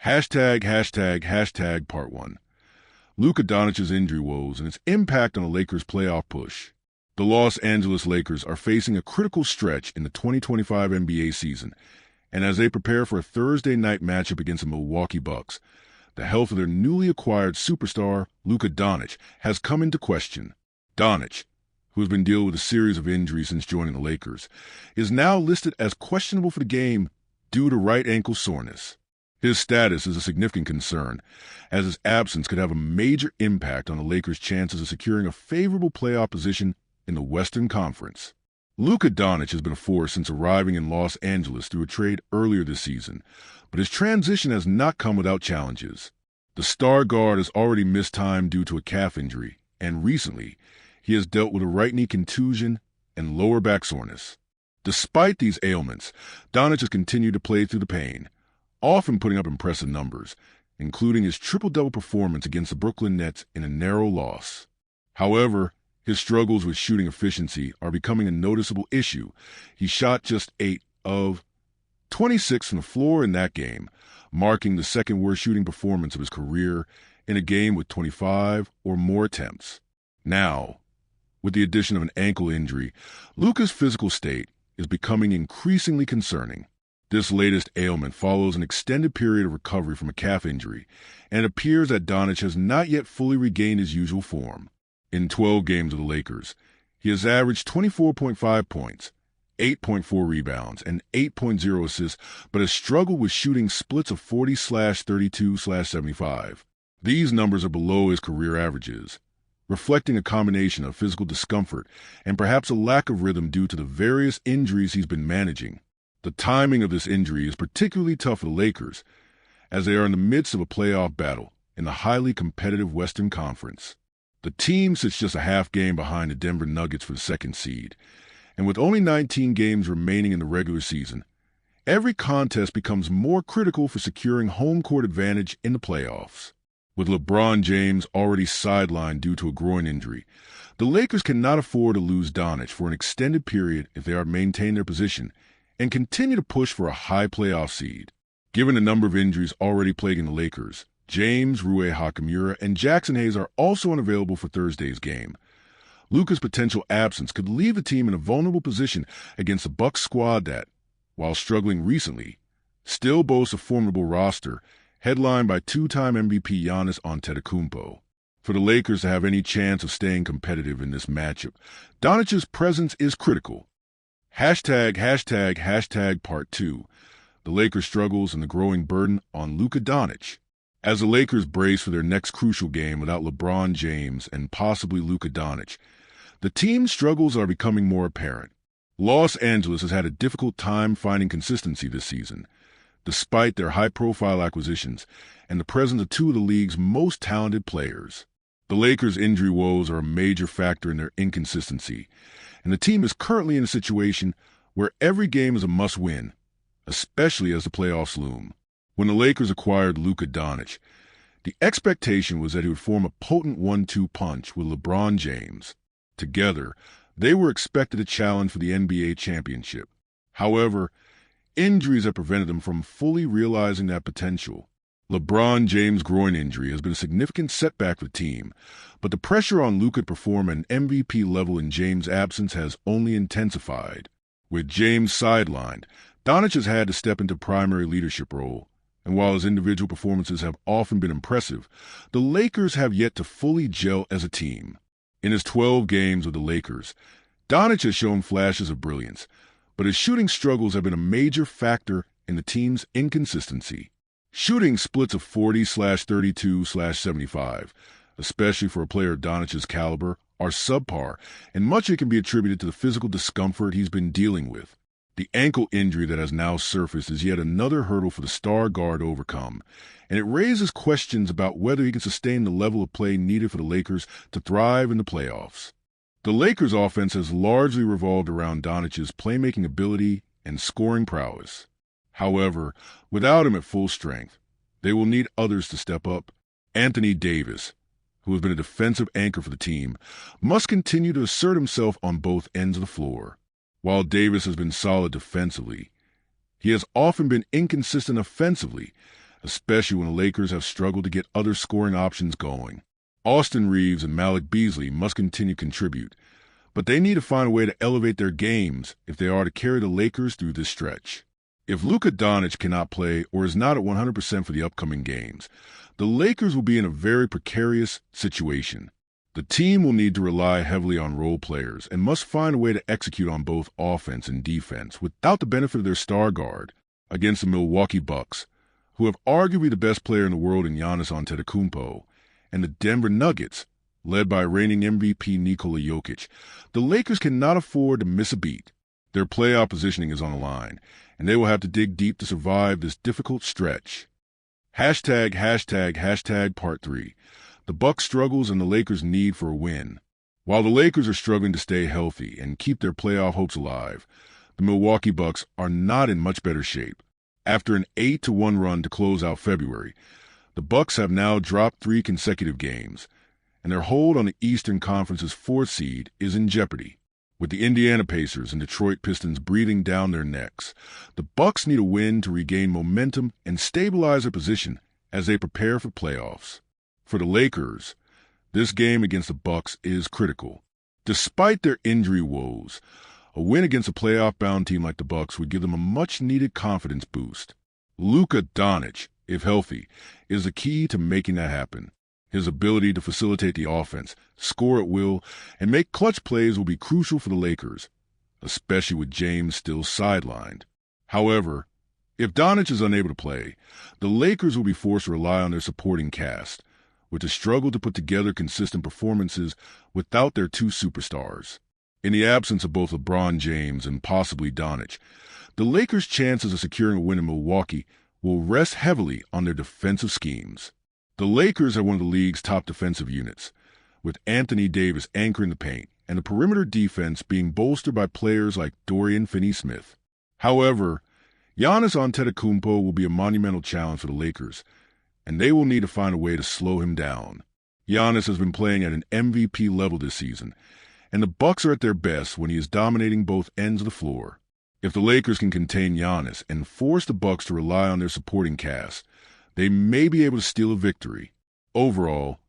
Part 1. Luka Doncic's injury woes and its impact on the Lakers' playoff push. The Los Angeles Lakers are facing a critical stretch in the 2025 NBA season, and as they prepare for a Thursday night matchup against the Milwaukee Bucks, the health of their newly acquired superstar, Luka Doncic, has come into question. Doncic, who has been dealing with a series of injuries since joining the Lakers, is now listed as questionable for the game due to right ankle soreness. His status is a significant concern, as his absence could have a major impact on the Lakers' chances of securing a favorable playoff position in the Western Conference. Luka Doncic has been a force since arriving in Los Angeles through a trade earlier this season, but his transition has not come without challenges. The star guard has already missed time due to a calf injury, and recently, he has dealt with a right knee contusion and lower back soreness. Despite these ailments, Doncic has continued to play through the pain, often putting up impressive numbers, including his triple-double performance against the Brooklyn Nets in a narrow loss. However, his struggles with shooting efficiency are becoming a noticeable issue. He shot just 8 of 26 from the floor in that game, marking the second-worst shooting performance of his career in a game with 25 or more attempts. Now, with the addition of an ankle injury, Luka's physical state is becoming increasingly concerning. This latest ailment follows an extended period of recovery from a calf injury, and it appears that Doncic has not yet fully regained his usual form. In 12 games of the Lakers, he has averaged 24.5 points, 8.4 rebounds, and 8.0 assists, but has struggled with shooting splits of 40/32/75. These numbers are below his career averages, reflecting a combination of physical discomfort and perhaps a lack of rhythm due to the various injuries he's been managing. The timing of this injury is particularly tough for the Lakers, as they are in the midst of a playoff battle in the highly competitive Western Conference. The team sits just a half game behind the Denver Nuggets for the second seed, and with only 19 games remaining in the regular season, every contest becomes more critical for securing home court advantage in the playoffs. With LeBron James already sidelined due to a groin injury, the Lakers cannot afford to lose Doncic for an extended period if they are to maintain their position and continue to push for a high playoff seed. Given the number of injuries already plaguing the Lakers, James, Rui Hachimura, and Jackson Hayes are also unavailable for Thursday's game. Luka's potential absence could leave the team in a vulnerable position against a Bucks squad that, while struggling recently, still boasts a formidable roster headlined by two-time MVP Giannis Antetokounmpo. For the Lakers to have any chance of staying competitive in this matchup, Doncic's presence is critical. Part 2. The Lakers' struggles and the growing burden on Luka Doncic. As the Lakers brace for their next crucial game without LeBron James and possibly Luka Doncic, the team's struggles are becoming more apparent. Los Angeles has had a difficult time finding consistency this season, despite their high-profile acquisitions and the presence of two of the league's most talented players. The Lakers' injury woes are a major factor in their inconsistency, and the team is currently in a situation where every game is a must-win, especially as the playoffs loom. When the Lakers acquired Luka Doncic, the expectation was that he would form a potent 1-2 punch with LeBron James. Together, they were expected to challenge for the NBA championship. However, injuries have prevented them from fully realizing that potential. LeBron James' groin injury has been a significant setback for the team, but the pressure on Luka to perform at an MVP level in James' absence has only intensified. With James sidelined, Doncic has had to step into a primary leadership role, and while his individual performances have often been impressive, the Lakers have yet to fully gel as a team. In his 12 games with the Lakers, Doncic has shown flashes of brilliance, but his shooting struggles have been a major factor in the team's inconsistency. Shooting splits of 40/32/75, especially for a player of Doncic's caliber, are subpar, and much of it can be attributed to the physical discomfort he's been dealing with. The ankle injury that has now surfaced is yet another hurdle for the star guard to overcome, and it raises questions about whether he can sustain the level of play needed for the Lakers to thrive in the playoffs. The Lakers' offense has largely revolved around Doncic's playmaking ability and scoring prowess. However, without him at full strength, they will need others to step up. Anthony Davis, who has been a defensive anchor for the team, must continue to assert himself on both ends of the floor. While Davis has been solid defensively, he has often been inconsistent offensively, especially when the Lakers have struggled to get other scoring options going. Austin Reeves and Malik Beasley must continue to contribute, but they need to find a way to elevate their games if they are to carry the Lakers through this stretch. If Luka Doncic cannot play or is not at 100% for the upcoming games, the Lakers will be in a very precarious situation. The team will need to rely heavily on role players and must find a way to execute on both offense and defense without the benefit of their star guard against the Milwaukee Bucks, who have arguably the best player in the world in Giannis Antetokounmpo, and the Denver Nuggets, led by reigning MVP Nikola Jokic. The Lakers cannot afford to miss a beat. Their playoff positioning is on the line, and they will have to dig deep to survive this difficult stretch. Hashtag part 3. The Bucks' struggles and the Lakers' need for a win. While the Lakers are struggling to stay healthy and keep their playoff hopes alive, the Milwaukee Bucks are not in much better shape. After an 8-1 run to close out February, the Bucks have now dropped 3 consecutive games, and their hold on the Eastern Conference's 4th seed is in jeopardy. With the Indiana Pacers and Detroit Pistons breathing down their necks, the Bucks need a win to regain momentum and stabilize their position as they prepare for playoffs. For the Lakers, this game against the Bucks is critical. Despite their injury woes, a win against a playoff-bound team like the Bucks would give them a much-needed confidence boost. Luka Doncic, if healthy, is the key to making that happen. His ability to facilitate the offense, score at will, and make clutch plays will be crucial for the Lakers, especially with James still sidelined. However, if Doncic is unable to play, the Lakers will be forced to rely on their supporting cast, which has struggled to put together consistent performances without their 2 superstars. In the absence of both LeBron James and possibly Doncic, the Lakers' chances of securing a win in Milwaukee will rest heavily on their defensive schemes. The Lakers are one of the league's top defensive units, with Anthony Davis anchoring the paint and the perimeter defense being bolstered by players like Dorian Finney-Smith. However, Giannis Antetokounmpo will be a monumental challenge for the Lakers, and they will need to find a way to slow him down. Giannis has been playing at an MVP level this season, and the Bucks are at their best when he is dominating both ends of the floor. If the Lakers can contain Giannis and force the Bucks to rely on their supporting cast, they may be able to steal a victory. Overall,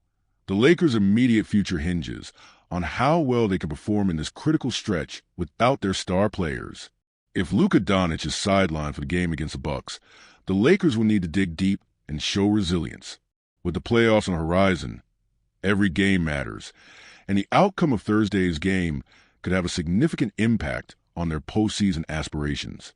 the Lakers' immediate future hinges on how well they can perform in this critical stretch without their star players. If Luka Doncic is sidelined for the game against the Bucks, the Lakers will need to dig deep and show resilience. With the playoffs on the horizon, every game matters, and the outcome of Thursday's game could have a significant impact on their postseason aspirations.